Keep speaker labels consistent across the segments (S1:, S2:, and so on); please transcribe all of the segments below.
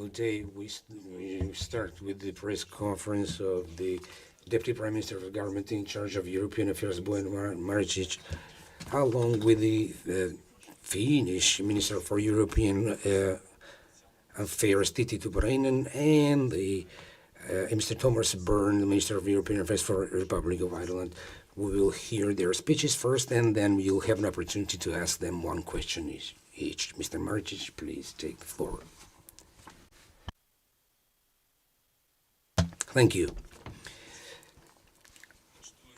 S1: Good day. We start with the press conference of the Deputy Prime Minister of the government in charge of European affairs, Byrne, Marichik, along with the Finnish Minister for European Affairs, Tuppurainen, and the Mr. Thomas Byrne, the Minister of European Affairs for the Republic of Ireland. We will hear their speeches first, and then you'll have an opportunity to ask them one question each. Mr. Marichik, please take the floor. Thank you.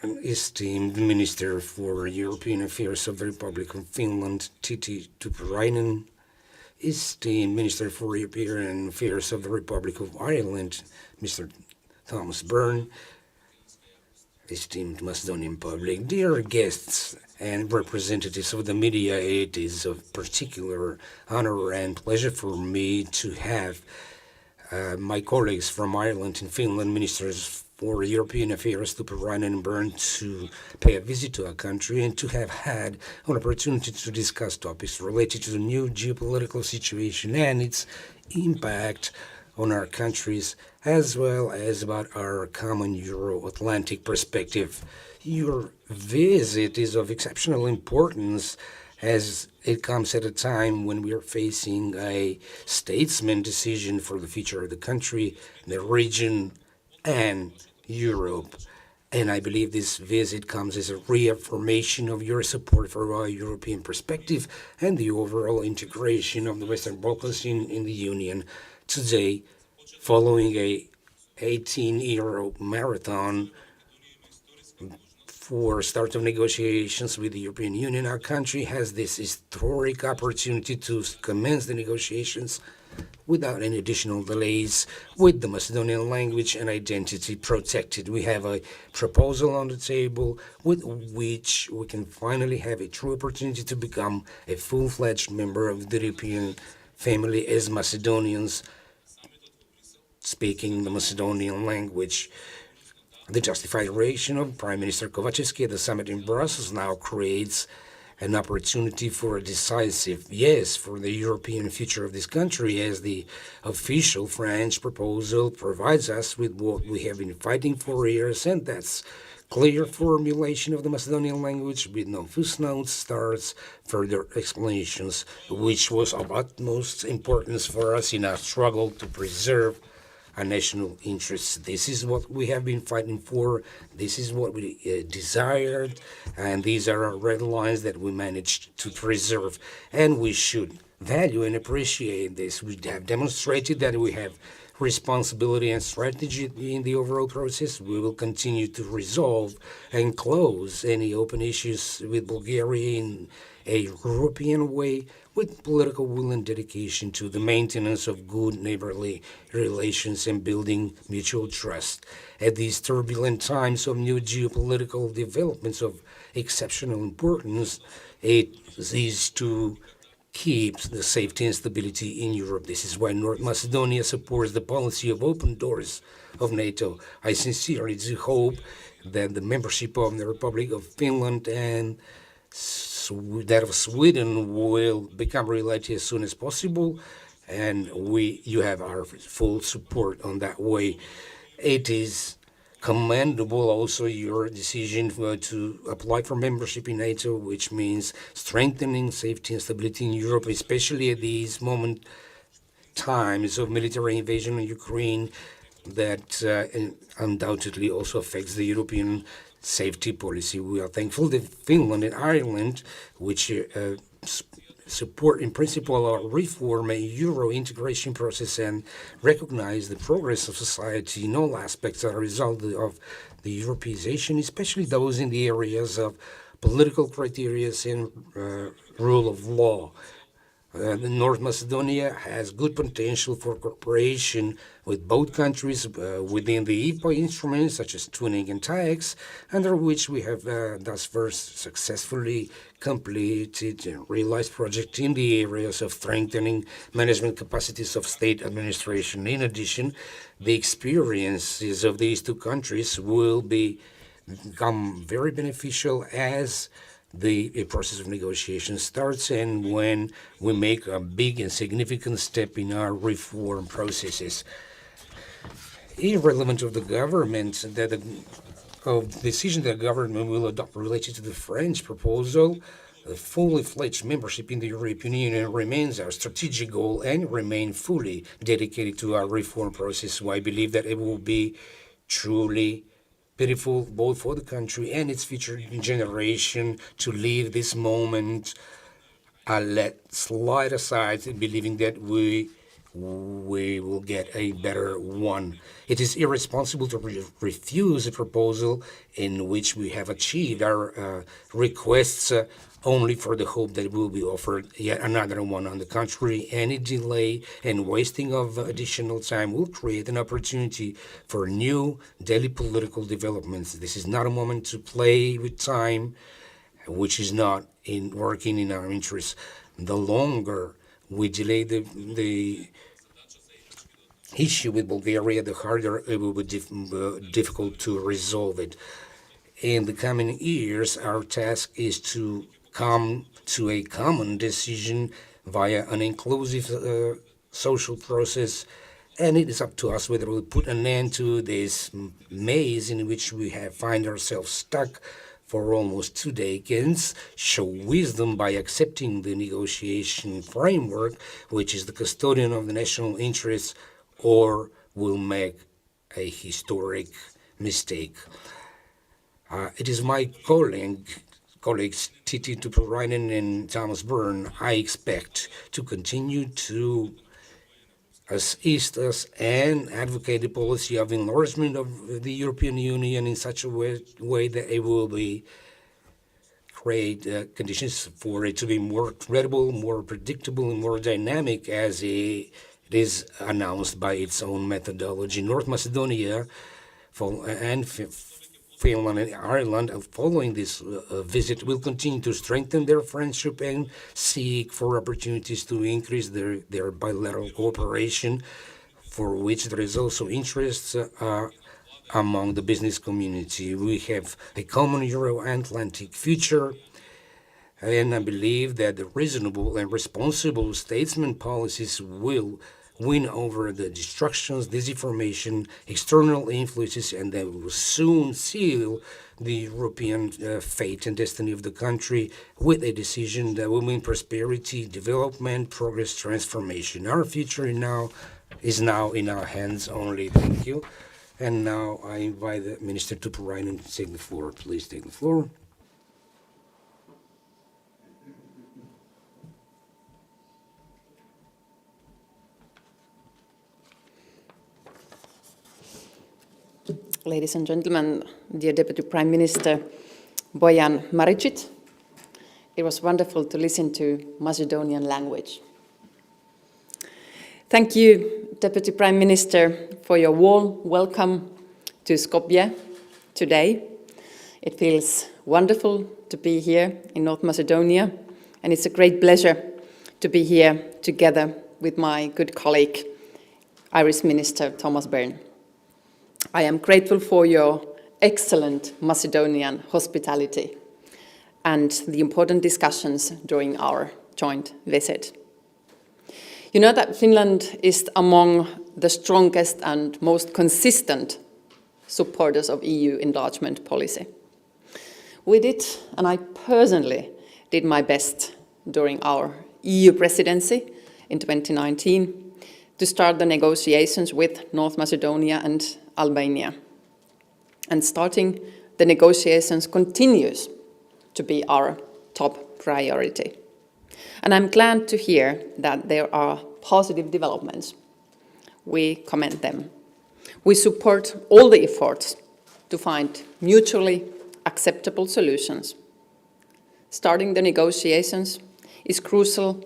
S1: An esteemed Minister for European Affairs of the Republic of Finland, Tuppurainen, esteemed Minister for European Affairs of the Republic of Ireland, Mr. Thomas Byrne, esteemed Macedonian public, dear guests and representatives of the media, it is of particular honor and pleasure for me to have my colleagues from Ireland and Finland, Ministers for European Affairs, Tuppurainen and Byrne, to pay a visit to our country and to have had an opportunity to discuss topics related to the new geopolitical situation and its impact on our countries, as well as about our common Euro-Atlantic perspective. Your visit is of exceptional importance as it comes at a time when we are facing a statesman decision for the future of the country, the region, and Europe. And I believe this visit comes as a reaffirmation of your support for our European perspective and the overall integration of the Western Balkans in the Union. Today, following a 18-year marathon for start of negotiations with the European Union, our country has this historic opportunity to commence the negotiations without any additional delays, with the Macedonian language and identity protected. We have a proposal on the table with which we can finally have a true opportunity to become a full-fledged member of the European family as Macedonians speaking the Macedonian language. The justified reaction of Prime Minister Kovačevski at the summit in Brussels now creates an opportunity for a decisive yes for the European future of this country, as the official French proposal provides us with what we have been fighting for years, and that's clear formulation of the Macedonian language with no footnotes starts further explanations, which was of utmost importance for us in our struggle to preserve our national interests. This is what we have been fighting for. This is what we desired, and these are our red lines that we managed to preserve. And we should value and appreciate this. We have demonstrated that we have responsibility and strategy in the overall process. We will continue to resolve and close any open issues with Bulgaria in a European way, with political will and dedication to the maintenance of good neighborly relations and building mutual trust. At these turbulent times of new geopolitical developments of exceptional importance, it is to keep the safety and stability in Europe. This is why North Macedonia supports the policy of open doors of NATO. I sincerely do hope that the membership of the Republic of Finland and that of Sweden will become reality as soon as possible, and you have our full support on that way. It is commendable also your decision to apply for membership in NATO, which means strengthening safety and stability in Europe, especially at these times of military invasion in Ukraine that undoubtedly also affects the European safety policy. We are thankful that Finland and Ireland, which support in principle our reform and Euro integration process and recognize the progress of society in all aspects as a result of the Europeization, especially those in the areas of political criteria and rule of law. North Macedonia has good potential for cooperation with both countries within the EPA instruments such as twinning and TAEX, under which we have thus far successfully completed and realized projects in the areas of strengthening management capacities of state administration. In addition, the experiences of these two countries will become very beneficial as the process of negotiation starts and when we make a big and significant step in our reform processes. Irrelevant of the government of the decision that the government will adopt related to the French proposal, a fully fledged membership in the European Union remains our strategic goal and remain fully dedicated to our reform process. So I believe that it will be truly beautiful both for the country and its future generation to leave this moment let slide aside, believing that we will get a better one. It is irresponsible to refuse a proposal in which we have achieved our requests only for the hope that it will be offered yet another one. On the contrary, any delay and wasting of additional time will create an opportunity for new daily political developments. This is not a moment to play with time, which is not working in our interests. The longer we delay the issue with Bulgaria, the harder it will be difficult to resolve it. In the coming years, our task is to come to a common decision via an inclusive social process, and it is up to us whether we put an end to this maze in which we have find ourselves stuck for almost 2 decades, show wisdom by accepting the negotiation framework, which is the custodian of the national interests, or will make a historic mistake. It is my colleagues Titi Tuppurainen and Thomas Byrne, I expect to continue to assist us and advocate the policy of enlargement of the European Union in such a way that it will be create conditions for it to be more credible, more predictable, and more dynamic as it is announced by its own methodology. North Macedonia and Finland and Ireland, following this visit, will continue to strengthen their friendship and seek for opportunities to increase their bilateral cooperation, for which there is also interest among the business community. We have a common Euro-Atlantic future, and I believe that the reasonable and responsible statesman policies will win over the distractions, disinformation, external influences, and they will soon seal the European fate and destiny of the country with a decision that will mean prosperity, development, progress, transformation. Our future is now in our hands only. Thank you. And now I invite the Minister Tuppurainen to take the floor. Please take the floor.
S2: Ladies and gentlemen, dear Deputy Prime Minister Bojan Marichik, it was wonderful to listen to Macedonian language. Thank you, Deputy Prime Minister, for your warm welcome to Skopje today. It feels wonderful to be here in North Macedonia, and it's a great pleasure to be here together with my good colleague, Irish Minister Thomas Byrne. I am grateful for your excellent Macedonian hospitality and the important discussions during our joint visit. You know that Finland is among the strongest and most consistent supporters of EU enlargement policy. We did, and I personally did my best during our EU presidency in 2019 to start the negotiations with North Macedonia and Albania. And starting the negotiations continues to be our top priority. And I'm glad to hear that there are positive developments. We commend them. We support all the efforts to find mutually acceptable solutions. Starting the negotiations is crucial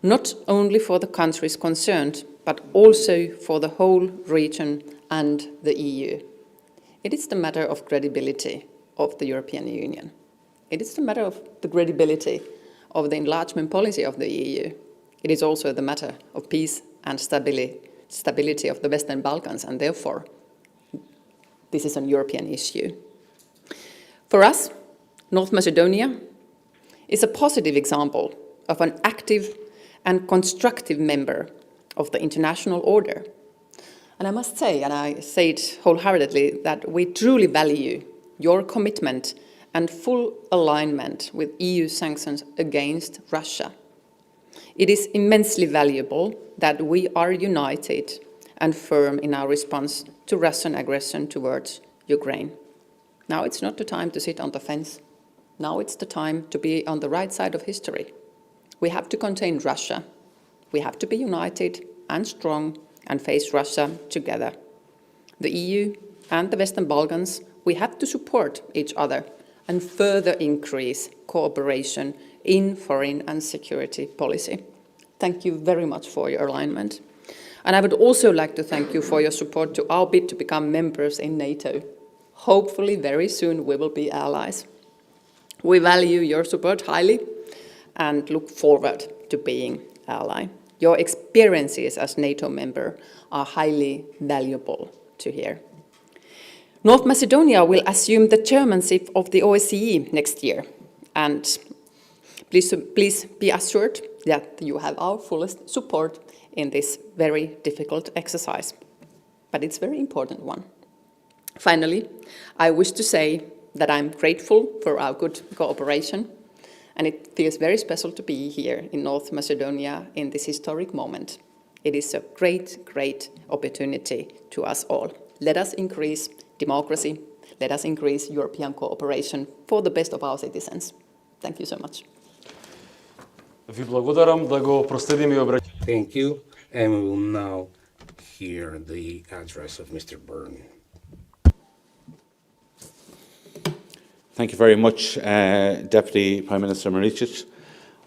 S2: not only for the countries concerned, but also for the whole region and the EU. It is the matter of credibility of the European Union. It is the matter of the credibility of the enlargement policy of the EU. It is also the matter of peace and stability of the Western Balkans, and therefore, this is a European issue. For us, North Macedonia is a positive example of an active and constructive member of the international order. And I must say, and I say it wholeheartedly, that we truly value your commitment and full alignment with EU sanctions against Russia. It is immensely valuable that we are united and firm in our response to Russian aggression towards Ukraine. Now it's not the time to sit on the fence. Now it's the time to be on the right side of history. We have to contain Russia. We have to be united and strong and face Russia together. The EU and the Western Balkans, we have to support each other and further increase cooperation in foreign and security policy. Thank you very much for your alignment. And I would also like to thank you for your support to our bid to become members in NATO. Hopefully very soon we will be allies. We value your support highly and look forward to being ally. Your experiences as NATO member are highly valuable to hear. North Macedonia will assume the chairmanship of the OSCE next year, and please be assured that you have our fullest support in this very difficult exercise. But it's a very important one. Finally, I wish to say that I'm grateful for our good cooperation, and it feels very special to be here in North Macedonia in this historic moment. It is a great, great opportunity to us all. Let us increase democracy. Let us increase European cooperation for the best of our citizens. Thank you so much.
S3: Ви благодарам да го проследиме обраќањето.
S1: Thank you, and we will now hear the address of Mr. Byrne.
S4: Thank you very much, Deputy Prime Minister Marichik.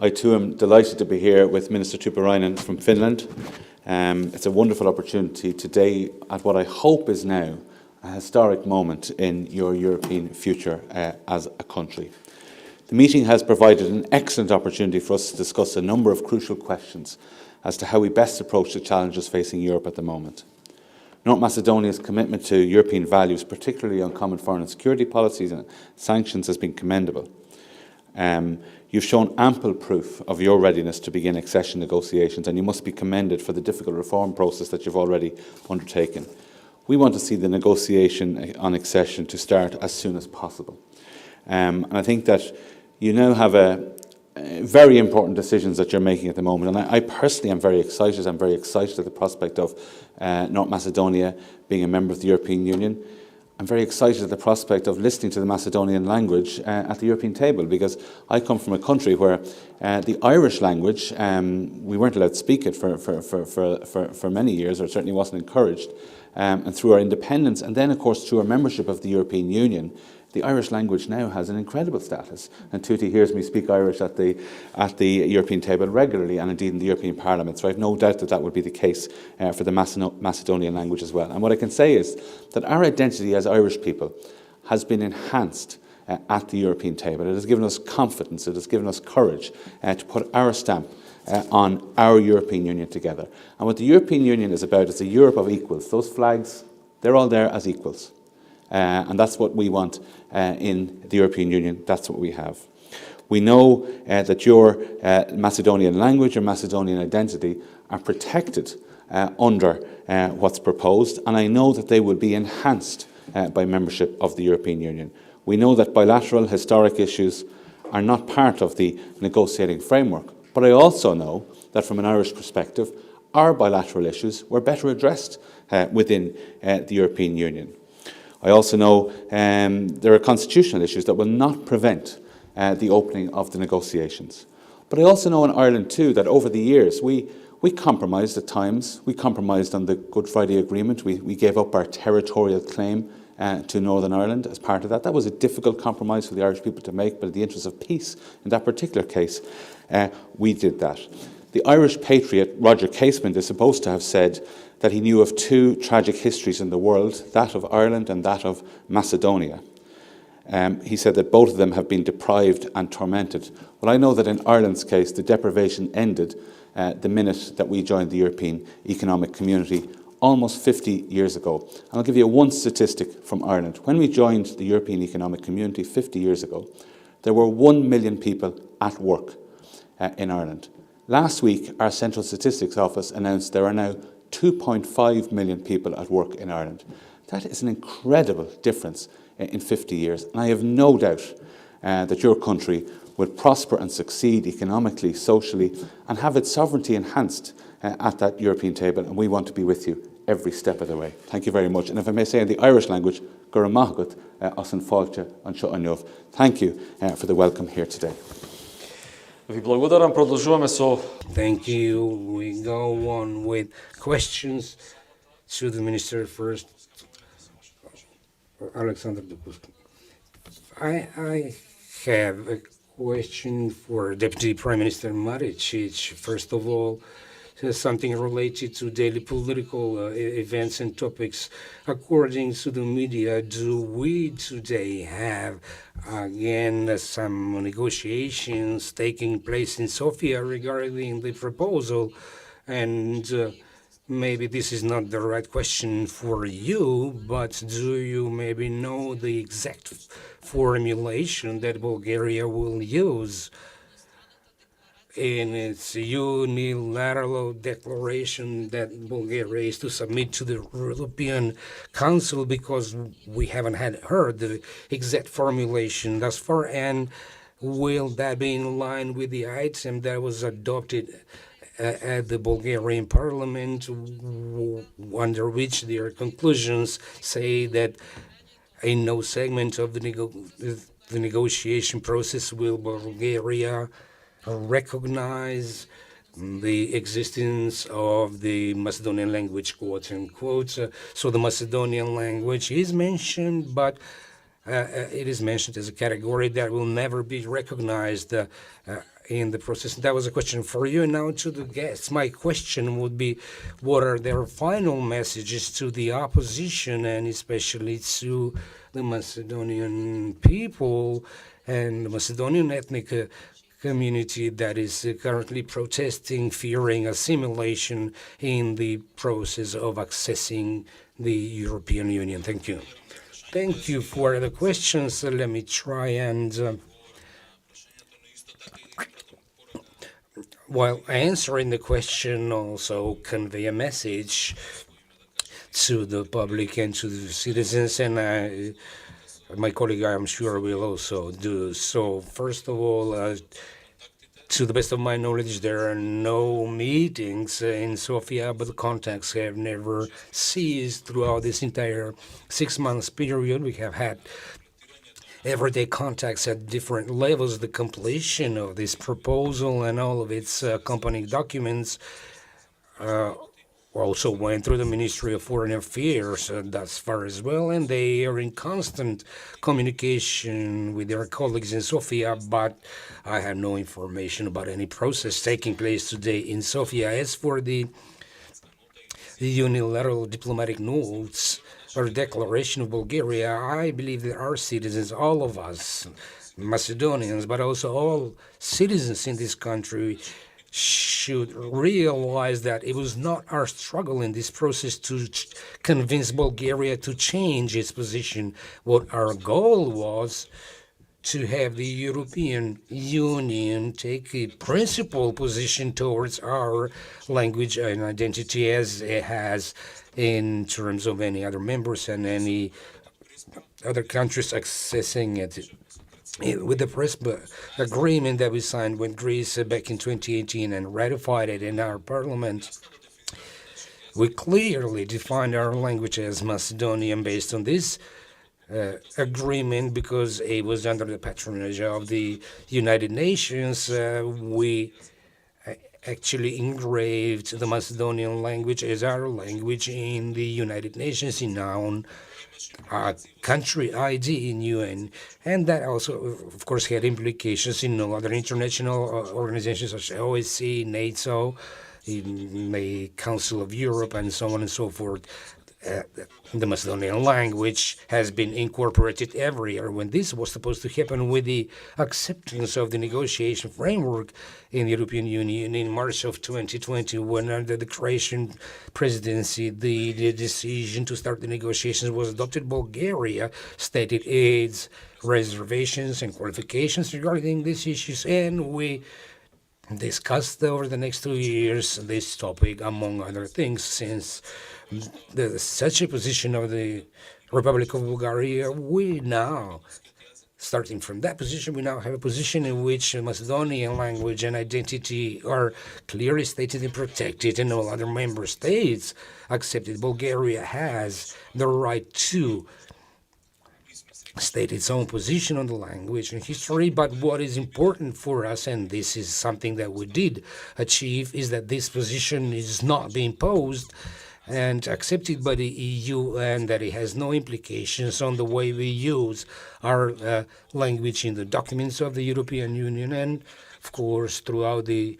S4: I too am delighted to be here with Minister Tuppurainen from Finland. It's a wonderful opportunity today at what I hope is now a historic moment in your European future as a country. The meeting has provided an excellent opportunity for us to discuss a number of crucial questions as to how we best approach the challenges facing Europe at the moment. North Macedonia's commitment to European values, particularly on common foreign and security policies and sanctions, has been commendable. You've shown ample proof of your readiness to begin accession negotiations, and you must be commended for the difficult reform process that you've already undertaken. We want to see the negotiation on accession to start as soon as possible. And I think that you now have very important decisions that you're making at the moment. And I personally am very excited. I'm very excited at the prospect of North Macedonia being a member of the European Union. I'm very excited at the prospect of listening to the Macedonian language at the European table, because I come from a country where the Irish language, we weren't allowed to speak it for many years, or it certainly wasn't encouraged. And through our independence, and then of course through our membership of the European Union, the Irish language now has an incredible status. And Tutti hears me speak Irish at the European table regularly, and indeed in the European Parliament. So I have no doubt that that would be the case for the Macedonian language as well. And what I can say is that our identity as Irish people has been enhanced at the European table. It has given us confidence, it has given us courage to put our stamp on our European Union together. And what the European Union is about is a Europe of equals. Those flags, they're all there as equals. And that's what we want in the European Union. That's what we have. We know that your Macedonian language, your Macedonian identity are protected under what's proposed, and I know that they will be enhanced by membership of the European Union. We know that bilateral historic issues are not part of the negotiating framework, but I also know that from an Irish perspective, our bilateral issues were better addressed within the European Union. I also know there are constitutional issues that will not prevent the opening of the negotiations. But I also know in Ireland too that over the years we compromised at times. We compromised on the Good Friday Agreement. We gave up our territorial claim to Northern Ireland as part of that. That was a difficult compromise for the Irish people to make, but in the interest of peace, in that particular case, we did that. The Irish patriot, Roger Casement, is supposed to have said that he knew of two tragic histories in the world, that of Ireland and that of Macedonia. He said that both of them have been deprived and tormented. Well, I know that in Ireland's case, the deprivation ended the minute that we joined the European Economic Community almost 50 years ago. And I'll give you one statistic from Ireland. When we joined the European Economic Community 50 years ago, there were 1 million people at work in Ireland. Last week, our Central Statistics Office announced there are now 2.5 million people at work in Ireland. That is an incredible difference in 50 years. And I have no doubt that your country will prosper and succeed economically, socially, and have its sovereignty enhanced at that European table. And we want to be with you every step of the way. Thank you very much. And if I may say in the Irish language, Guramagat Asan Falcha and Sha'anyov. Thank you for the welcome here today.
S3: Ви благодарам, продолжуваме со...
S1: Thank you. We go on with questions to the minister first. Alexander Dupuski. I have a question for Deputy Prime Minister Marichik. First of all, something related to daily political events and topics. According to the media, do we today have again some negotiations taking place in Sofia regarding the proposal? And maybe this is not the right question for you, but do you maybe know the exact formulation that Bulgaria will use in its unilateral declaration that Bulgaria is to submit to the European Council, because we haven't heard the exact formulation thus far? And will that be in line with the item that was adopted at the Bulgarian Parliament, under which their conclusions say that in no segment of the negotiation process will Bulgaria recognize the existence of the Macedonian language, quote unquote. So the Macedonian language is mentioned, but it is mentioned as a category that will never be recognized in the process. That was a question for you. Now to the guests. My question would be, what are their final messages to the opposition, and especially to the Macedonian people and the Macedonian ethnic community that is currently protesting, fearing assimilation in the process of accessing the European Union? Thank you. Thank you for the questions. Let me try and, while answering the question, also convey a message to the public and to the citizens, and my colleague, I'm sure, will also do so. First of all, to the best of my knowledge, there are no meetings in Sofia, but the contacts have never ceased throughout this entire 6 months period. We have had everyday contacts at different levels. The completion of this proposal and all of its accompanying documents also went through the Ministry of Foreign Affairs thus far as well, and they are in constant communication with their colleagues in Sofia, but I have no information about any process taking place today in Sofia. As for the unilateral diplomatic notes or declaration of Bulgaria, I believe that our citizens, all of us, Macedonians, but also all citizens in this country, should realize that it was not our struggle in this process to convince Bulgaria to change its position. What our goal was to have the European Union take a principled position towards our language and identity, as it has in terms of any other members and any other countries accessing it. With the press agreement that we signed with Greece back in 2018 and ratified it in our parliament, we clearly defined our language as Macedonian based on this agreement, because it was under the patronage of the United Nations. We actually engraved the Macedonian language as our language in the United Nations in our country ID in UN, and that also, of course, had implications in other international organizations such as OSCE, NATO, in the Council of Europe, and so on and so forth. the Macedonian language has been incorporated every year, when this was supposed to happen with the acceptance of the negotiation framework in the European Union in March of 2020, when under the Croatian presidency, the decision to start the negotiations was adopted. Bulgaria stated its reservations and qualifications regarding these issues, and we discussed over the next 2 years this topic, among other things, since such a position of the Republic of Bulgaria, we now, starting from that position, we now have a position in which Macedonian language and identity are clearly stated and protected, and all other member states accepted. Bulgaria has the right to state its own position on the language and history, but what is important for us, and this is something that we did achieve, is that this position is not being imposed and accepted by the EU, and that it has no implications on the way we use our language in the documents of the European Union, and of course throughout the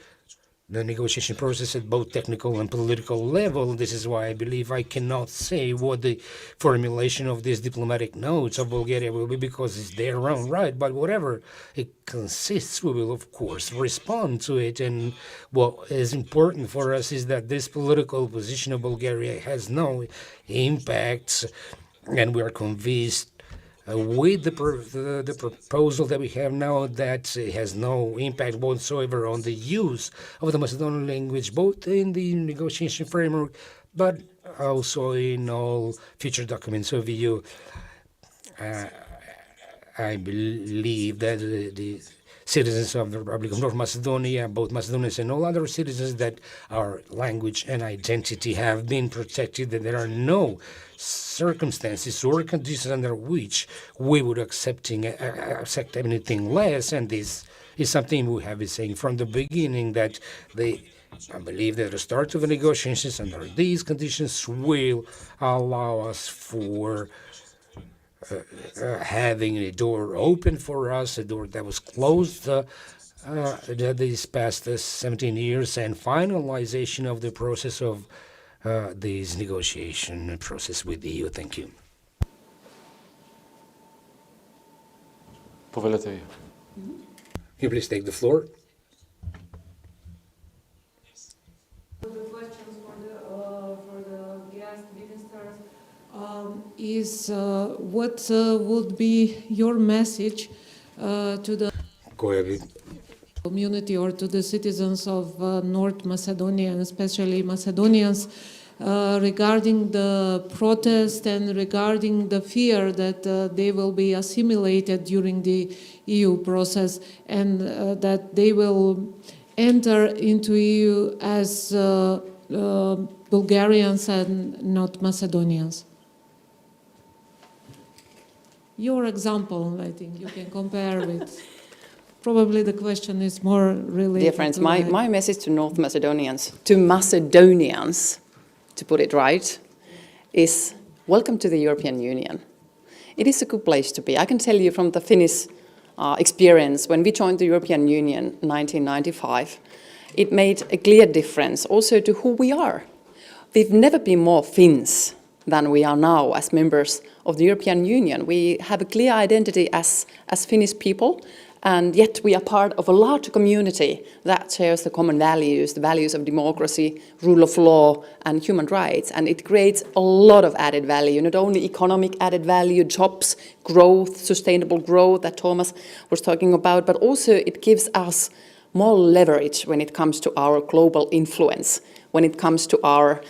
S1: negotiation process at both technical and political level. This is why I believe I cannot say what the formulation of these diplomatic notes of Bulgaria will be, because it's their own right, but whatever it consists, we will of course respond to it. And what is important for us is that this political position of Bulgaria has no impact, and we are convinced with the proposal that we have now that it has no impact whatsoever on the use of the Macedonian language, both in the negotiation framework, but also in all future documents of EU. I believe that the citizens of the Republic of North Macedonia, both Macedonians and all other citizens, that our language and identity have been protected, that there are no circumstances or conditions under which we would accept anything less. And this is something we have been saying from the beginning, that I believe that the start of the negotiations under these conditions will allow us for having a door open for us, a door that was closed these past 17 years, and finalization of the process of this negotiation process with the EU. Thank you.
S3: Повелете ви.
S1: Can you please take the floor?
S5: The questions for the guest ministers is what would be your message to the community or to the citizens of North Macedonia, and especially Macedonians, regarding the protest and regarding the fear that they will be assimilated during the EU process, and that they will enter into EU as Bulgarians and not Macedonians? Your example, I think you can compare with. Probably the question is more related.
S2: Dear friends, my message to North Macedonians, to Macedonians, to put it right, is welcome to the European Union. It is a good place to be. I can tell you from the Finnish experience, when we joined the European Union in 1995, it made a clear difference also to who we are. We've never been more Finns than we are now as members of the European Union. We have a clear identity as Finnish people, and yet we are part of a large community that shares the common values, the values of democracy, rule of law, and human rights. And it creates a lot of added value, not only economic added value, jobs, growth, sustainable growth that Thomas was talking about, but also it gives us more leverage when it comes to our global influence, when it comes to our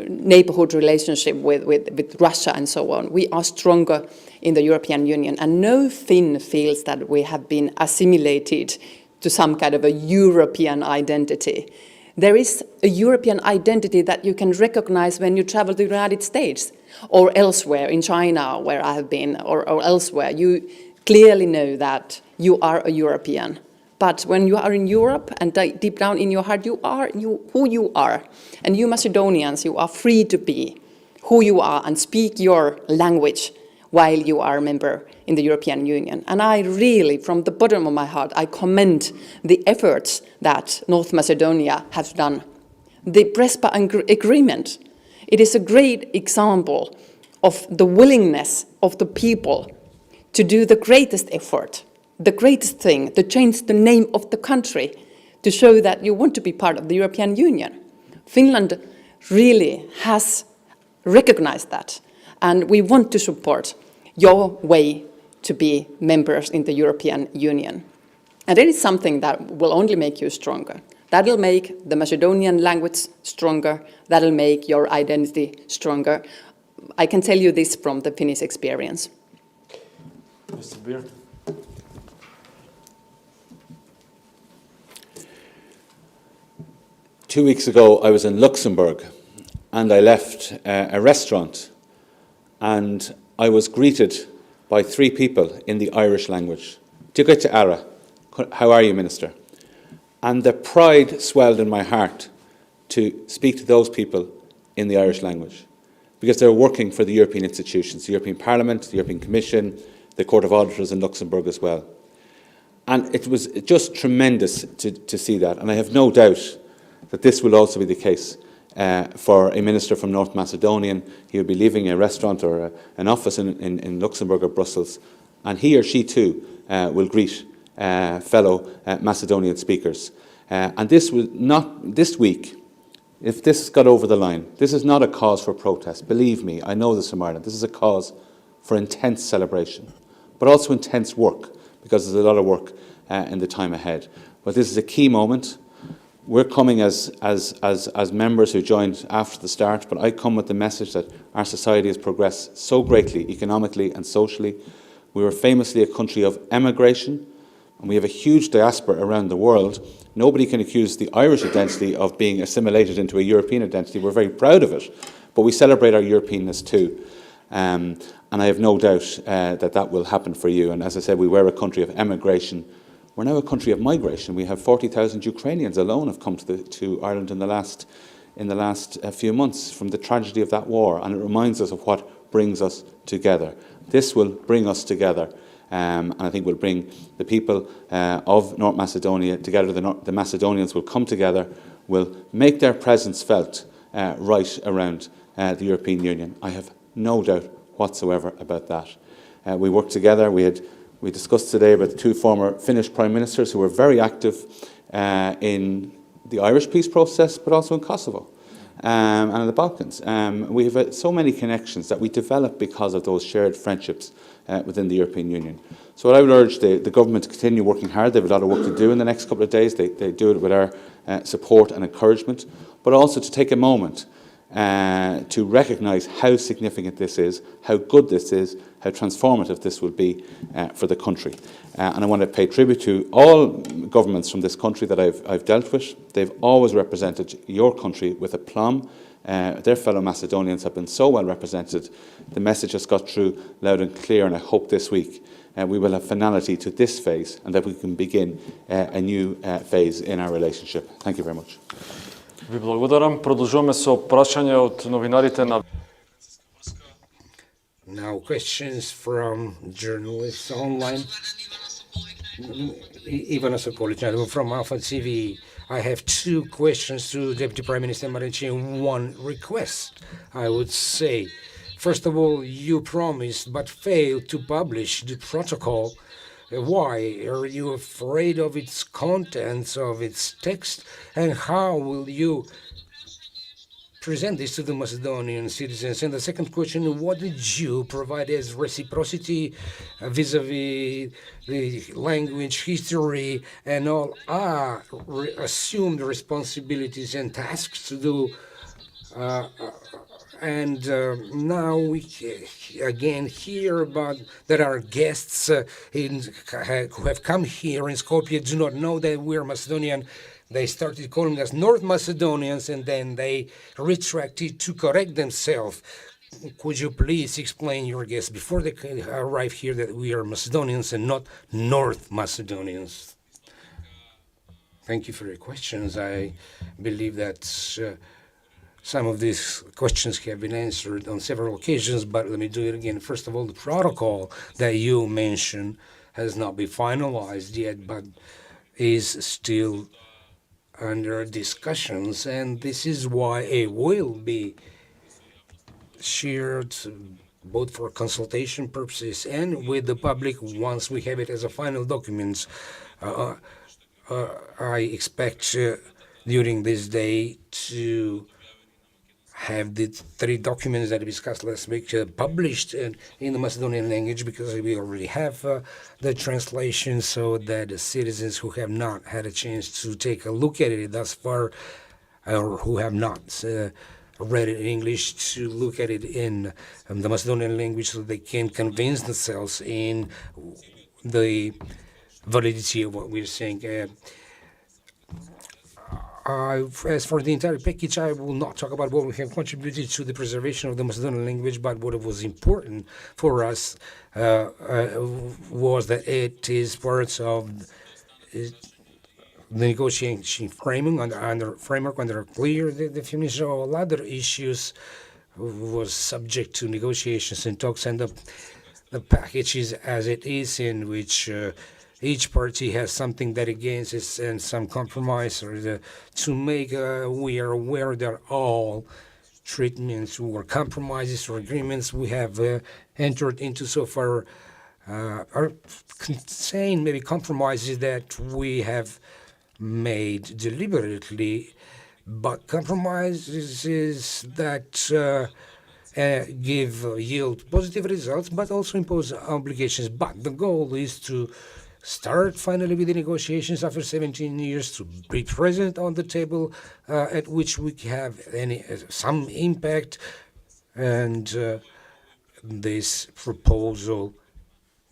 S2: neighborhood relationship with Russia and so on. We are stronger in the European Union, and no Finn feels that we have been assimilated to some kind of a European identity. There is a European identity that you can recognize when you travel to the United States or elsewhere, in China, where I have been, or elsewhere. You clearly know that you are a European. But when you are in Europe and deep down in your heart, you are who you are. And you Macedonians, you are free to be who you are and speak your language while you are a member in the European Union. And I really, from the bottom of my heart, I commend the efforts that North Macedonia has done. The Prespa agreement It is a great example of the willingness of the people to do the greatest effort, the greatest thing, to change the name of the country, to show that you want to be part of the European Union. Finland really has recognized that, and we want to support your way to be members in the European Union. And it is something that will only make you stronger. That will make the Macedonian language stronger. That will make your identity stronger. I can tell you this from the Finnish experience.
S3: Mr. Byrne.
S4: 2 weeks ago, I was in Luxembourg, and I left a restaurant, and I was greeted by 3 people in the Irish language. Digait Ara, how are you, Minister? And the pride swelled in my heart to speak to those people in the Irish language, because they're working for the European institutions, the European Parliament, the European Commission, the Court of Auditors in Luxembourg as well. And it was just tremendous to see that, and I have no doubt that this will also be the case for a minister from North Macedonia. He will be leaving a restaurant or an office in Luxembourg or Brussels, and he or she too will greet fellow Macedonian speakers. And this will not, this week, if this got over the line, this is not a cause for protest. Believe me, I know this from Ireland. This is a cause for intense celebration, but also intense work, because there's a lot of work in the time ahead. But this is a key moment. We're coming as members who joined after the start, but I come with the message that our society has progressed so greatly economically and socially. We were famously a country of emigration, and we have a huge diaspora around the world. Nobody can accuse the Irish identity of being assimilated into a European identity. We're very proud of it, but we celebrate our Europeanness too. And I have no doubt that will happen for you. And as I said, we were a country of emigration. We're now a country of migration. We have 40,000 Ukrainians alone have come to Ireland in the last few months from the tragedy of that war, and it reminds us of what brings us together. This will bring us together, and I think will bring the people of North Macedonia together. The Macedonians will come together, will make their presence felt right around the European Union. I have no doubt whatsoever about that. We work together. We discussed today about the 2 former Finnish Prime Ministers who were very active in the Irish peace process, but also in Kosovo and in the Balkans. We have so many connections that we develop because of those shared friendships within the European Union. So what I would urge the government to continue working hard. They have a lot of work to do in the next couple of days. They do it with our support and encouragement, but also to take a moment to recognise how significant this is, how good this is, how transformative this will be for the country. And I want to pay tribute to all governments from this country that I've dealt with. They've always represented your country with aplomb. Their fellow Macedonians have been so well represented. The message has got through loud and clear, and I hope this week we will have finality to this phase and that we can begin a new phase in our relationship. Thank you very much.
S3: Ви благодарам. Продолжуваме со прашања од новинарите на
S1: Now questions from journalists online. Ivana Sokolitjana from Alpha TV. I have 2 questions to Deputy Prime Minister Marichik and 1 request, I would say. First of all, you promised but failed to publish the protocol. Why? Are you afraid of its contents, of its text? And how will you present this to the Macedonian citizens? And the second question, what did you provide as reciprocity vis-a-vis the language, history, and all assumed responsibilities and tasks to do? Now we again hear about that our guests who have come here in Skopje do not know that we're Macedonian. They started calling us North Macedonians, and then they retracted to correct themselves. Could you please explain your guests before they arrive here that we are Macedonians and not North Macedonians? Thank you for your questions. I believe that some of these questions have been answered on several occasions, but let me do it again. First of all, the protocol that you mentioned has not been finalized yet, but is still under discussions, and this is why it will be shared both for consultation purposes and with the public once we have it as a final document. I expect during this day to have the 3 documents that we discussed last week published in the Macedonian language, because we already have the translation, so that the citizens who have not had a chance to take a look at it thus far, or who have not read it in English, to look at it in the Macedonian language, so they can convince themselves in the validity of what we're saying. As for the entire package, I will not talk about what we have contributed to the preservation of the Macedonian language, but what was important for us was that it is part of the negotiation framework under clear definition of all other issues was subject to negotiations and talks, and the package is as it is, in which each party has something that against it and some compromise, or to make we are aware that all treatments or compromises or agreements we have entered into so far are contain maybe compromises that we have made deliberately, but compromises that yield positive results but also impose obligations. But the goal is to start finally with the negotiations after 17 years, to be present on the table at which we have some impact, and this proposal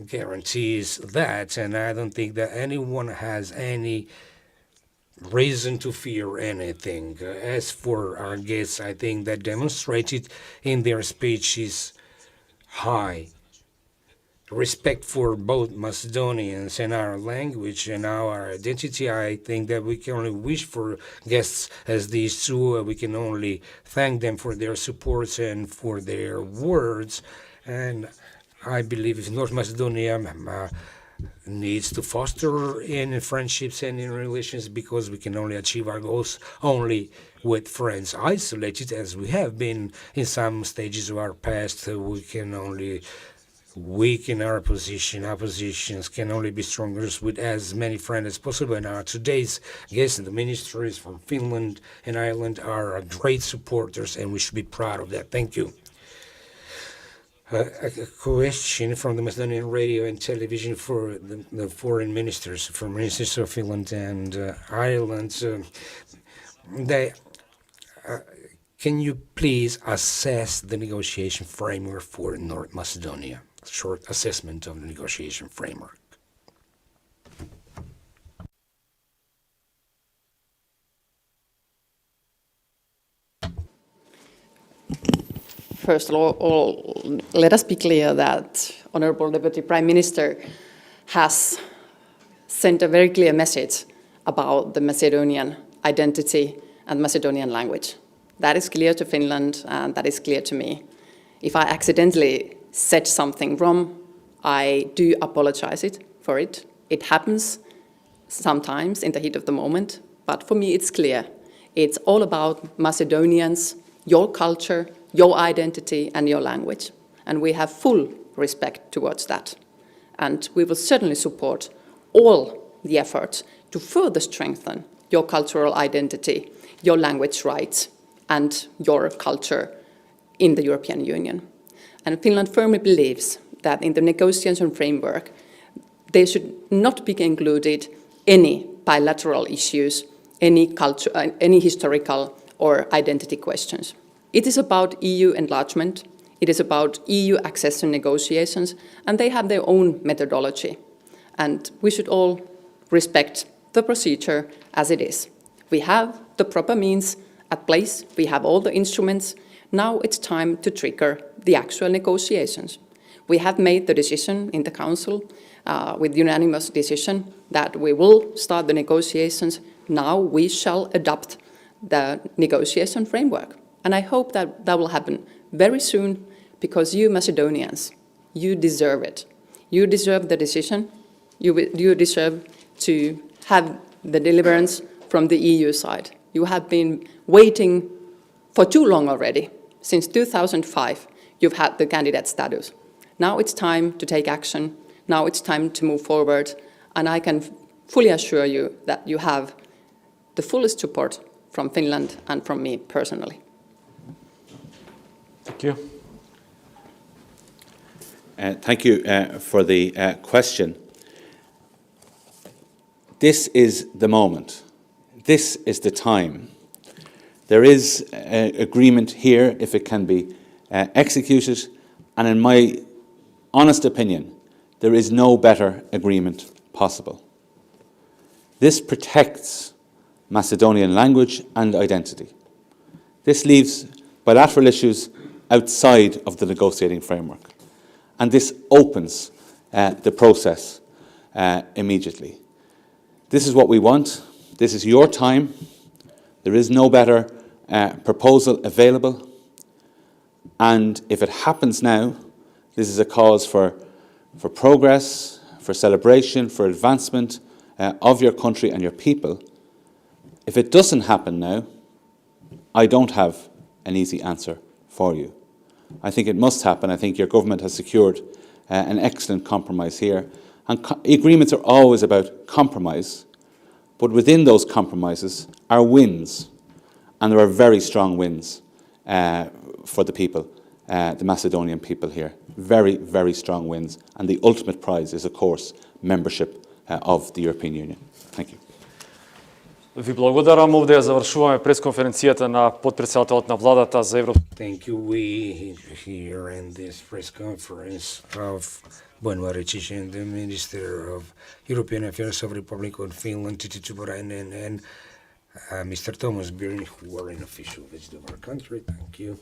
S1: guarantees that, and I don't think that anyone has any reason to fear anything. As for our guests, I think that demonstrated in their speeches high respect for both Macedonians and our language and our identity. I think that we can only wish for guests as these two. We can only thank them for their support and for their words. And I believe if North Macedonia needs to foster in friendships and in relations, because we can only achieve our goals only with friends. Isolated as we have been in some stages of our past, we can only weaken our position. Our positions can only be stronger with as many friends as possible. And our today's guests, the ministers from Finland and Ireland, are great supporters, and we should be proud of that. Thank you. A question from the Macedonian radio and television for the foreign ministers, for ministers of Finland and Ireland. Can you please assess the negotiation framework for North Macedonia? Short assessment of the negotiation framework.
S2: First of all, let us be clear that Honourable Deputy Prime Minister has sent a very clear message about the Macedonian identity and Macedonian language. That is clear to Finland, and that is clear to me. If I accidentally said something wrong, I do apologize for it. It happens sometimes in the heat of the moment, but for me it's clear. It's all about Macedonians, your culture, your identity and your language. And we have full respect towards that. And we will certainly support all the efforts to further strengthen your cultural identity, your language rights, and your culture in the European Union. And Finland firmly believes that in the negotiation framework, there should not be included any bilateral issues, any historical or identity questions. It is about EU enlargement, it is about EU accession negotiations, and they have their own methodology. And we should all respect the procedure as it is. We have the proper means at place, we have all the instruments. Now it's time to trigger the actual negotiations. We have made the decision in the Council with unanimous decision that we will start the negotiations. Now we shall adopt the negotiation framework. And I hope that that will happen very soon, because you Macedonians, you deserve it. You deserve the decision. You deserve to have the deliverance from the EU side. You have been waiting for too long already Since 2005, you've had the candidate status. Now it's time to take action. Now it's time to move forward. And I can fully assure you that you have the fullest support from Finland and from me personally.
S3: Thank you.
S4: Thank you for the question. This is the moment. This is the time. There is agreement here if it can be executed, and in my honest opinion, there is no better agreement possible. This protects Macedonian language and identity. This leaves bilateral issues outside of the negotiating framework, and this opens the process immediately. This is what we want. This is your time. There is no better proposal available, and if it happens now, this is a cause for progress, for celebration, for advancement of your country and your people. If it doesn't happen now, I don't have an easy answer for you. I think it must happen. I think your government has secured an excellent compromise here. And agreements are always about compromise, but within those compromises are wins, and there are very strong wins for the people, the Macedonian people here. Very, very strong wins, and the ultimate prize is, of course, membership of the European Union. Thank you.
S3: Ви благодарам. Овде ја завршуваме пресконференцијата на потпредседателот на владата за
S1: Thank you. We here in this press conference of Marichik and the Minister of European Affairs of Republic of Finland, Tuppurainen, and Mr. Byrne, who are an official visit of our country. Thank you.